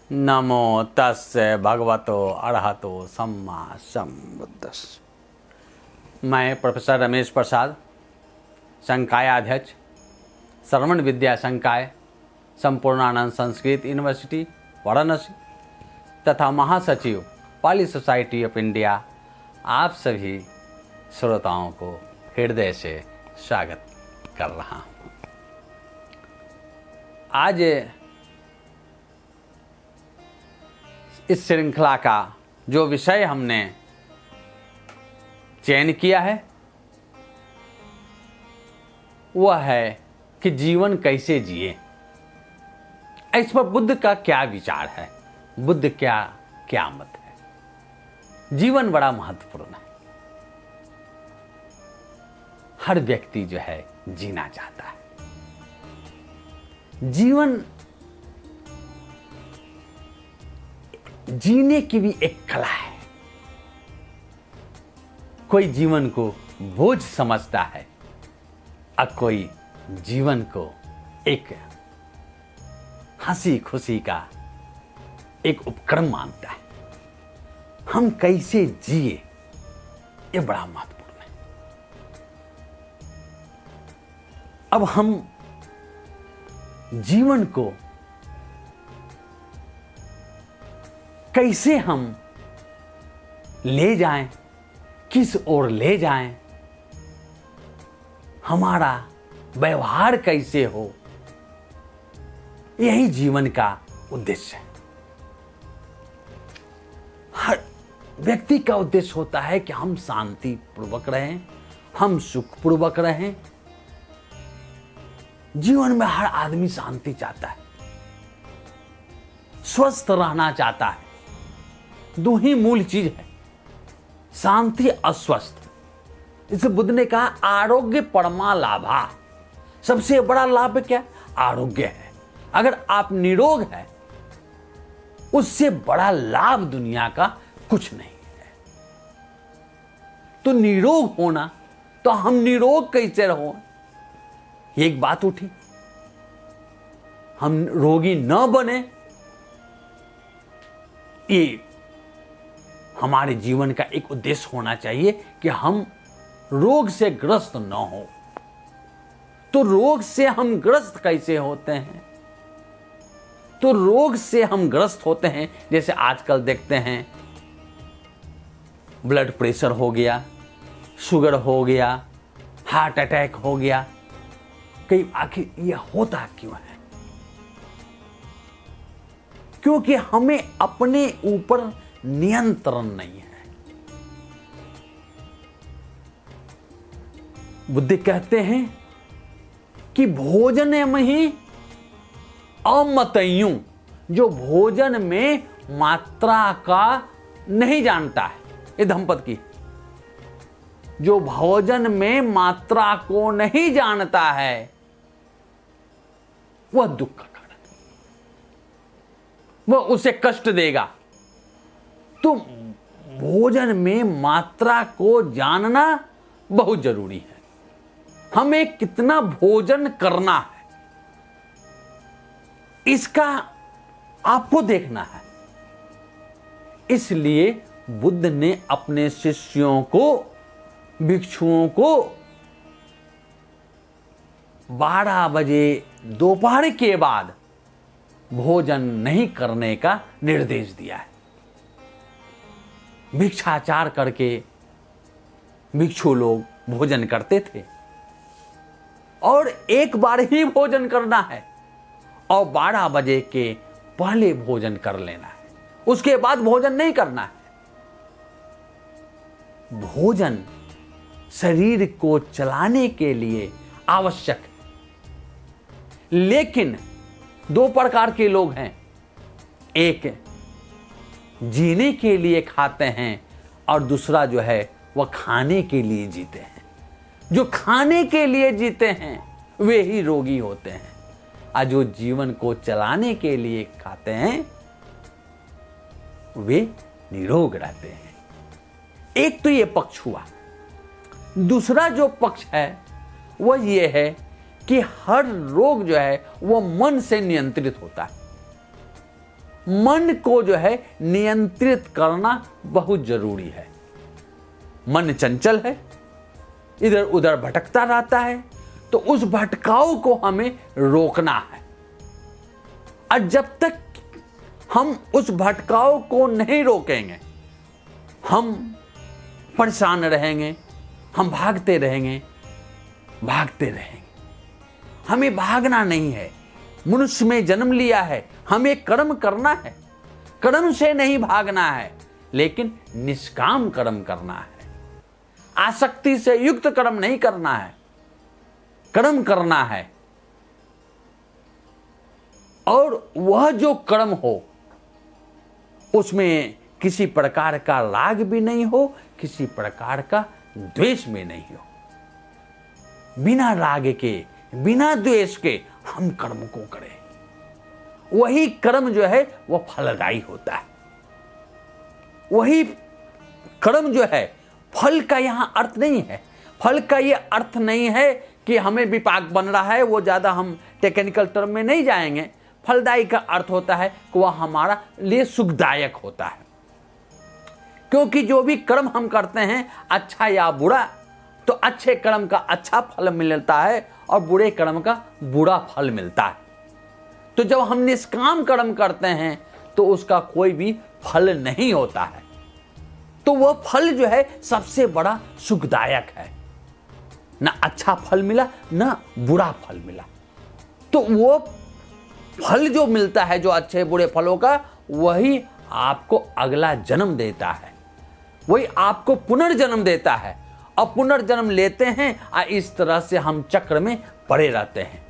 नमो तस्य भगवतो अरहतो सम्मा सम्बुद्धस्स। मैं प्रोफेसर रमेश प्रसाद, संकाय अध्यक्ष, श्रवण विद्या संकाय, संपूर्णानंद संस्कृत यूनिवर्सिटी वाराणसी तथा महासचिव पाली सोसाइटी ऑफ इंडिया, आप सभी श्रोताओं को हृदय से स्वागत कर रहा हूँ। आज इस श्रृंखला का जो विषय हमने चयन किया है वह है कि जीवन कैसे जिए। इस पर बुद्ध का क्या विचार है, बुद्ध क्या मत है। जीवन बड़ा महत्वपूर्ण है। हर व्यक्ति जो है जीना चाहता है। जीवन जीने की भी एक कला है। कोई जीवन को बोझ समझता है और कोई जीवन को एक हंसी खुशी का एक उपक्रम मानता है। हम कैसे जिए ये बड़ा महत्वपूर्ण है। अब हम जीवन को कैसे हम ले जाएं, किस ओर ले जाएं, हमारा व्यवहार कैसे हो, यही जीवन का उद्देश्य है। हर व्यक्ति का उद्देश्य होता है कि हम शांति पूर्वक रहें, हम सुख पूर्वक रहें। जीवन में हर आदमी शांति चाहता है, स्वस्थ रहना चाहता है। दो ही मूल चीज है, शांति और स्वस्थ। इसे बुद्ध ने कहा आरोग्य परमा लाभा। सबसे बड़ा लाभ क्या? आरोग्य है। अगर आप निरोग हैं उससे बड़ा लाभ दुनिया का कुछ नहीं है। तो निरोग होना, तो हम निरोग कैसे रहो? एक बात उठी, हम रोगी न बने, ये हमारे जीवन का एक उद्देश्य होना चाहिए कि हम रोग से ग्रस्त न हो। तो रोग से हम ग्रस्त कैसे होते हैं? तो रोग से हम ग्रस्त होते हैं, जैसे आजकल देखते हैं ब्लड प्रेशर हो गया, शुगर हो गया, हार्ट अटैक हो गया। कई आखिर यह होता क्यों है? क्योंकि हमें अपने ऊपर नियंत्रण नहीं है। बुद्ध कहते हैं कि भोजन में ही अमतयू, जो भोजन में मात्रा का नहीं जानता है, ये धम्पद की, जो भोजन में मात्रा को नहीं जानता है वह दुख का कारण, वह उसे कष्ट देगा। तो भोजन में मात्रा को जानना बहुत जरूरी है। हमें कितना भोजन करना है इसका आपको देखना है। इसलिए बुद्ध ने अपने शिष्यों को, भिक्षुओं को 12 बजे दोपहर के बाद भोजन नहीं करने का निर्देश दिया है। भिक्षाचार करके भिक्षु लोग भोजन करते थे और एक बार ही भोजन करना है और 12 बजे के पहले भोजन कर लेना है, उसके बाद भोजन नहीं करना है। भोजन शरीर को चलाने के लिए आवश्यक है। लेकिन दो प्रकार के लोग हैं, एक जीने के लिए खाते हैं और दूसरा जो है वह खाने के लिए जीते हैं। जो खाने के लिए जीते हैं वे ही रोगी होते हैं, और जो जीवन को चलाने के लिए खाते हैं वे निरोग रहते हैं। एक तो ये पक्ष हुआ। दूसरा जो पक्ष है वह ये है कि हर रोग जो है वह मन से नियंत्रित होता है। मन को जो है नियंत्रित करना बहुत जरूरी है। मन चंचल है, इधर उधर भटकता रहता है, तो उस भटकाव को हमें रोकना है। और जब तक हम उस भटकाव को नहीं रोकेंगे, हम परेशान रहेंगे, हम भागते रहेंगे। हमें भागना नहीं है। मनुष्य में जन्म लिया है, हमें कर्म करना है। कर्म से नहीं भागना है, लेकिन निष्काम कर्म करना है। आसक्ति से युक्त कर्म नहीं करना है, कर्म करना है। और वह जो कर्म हो उसमें किसी प्रकार का राग भी नहीं हो, किसी प्रकार का द्वेष भी नहीं हो। बिना राग के, बिना द्वेष के हम कर्म को करें, वही कर्म जो है वह फलदायी होता है। वही कर्म जो है, फल का यहां अर्थ नहीं है। फल का यह अर्थ नहीं है कि हमें विपाक बन रहा है, वो ज्यादा हम टेक्निकल टर्म में नहीं जाएंगे। फलदायी का अर्थ होता है कि वह हमारा लिए सुखदायक होता है। क्योंकि जो भी कर्म हम करते हैं, अच्छा या बुरा, तो अच्छे कर्म का अच्छा फल मिलता है और बुरे कर्म का बुरा फल मिलता है। तो जब हम निष्काम कर्म करते हैं तो उसका कोई भी फल नहीं होता है। तो वह फल जो है सबसे बड़ा सुखदायक है। ना अच्छा फल मिला, ना बुरा फल मिला। तो वो फल जो मिलता है, जो अच्छे बुरे फलों का, वही आपको अगला जन्म देता है, वही आपको पुनर्जन्म देता है। और पुनर्जन्म लेते हैं और इस तरह से हम चक्र में पड़े रहते हैं।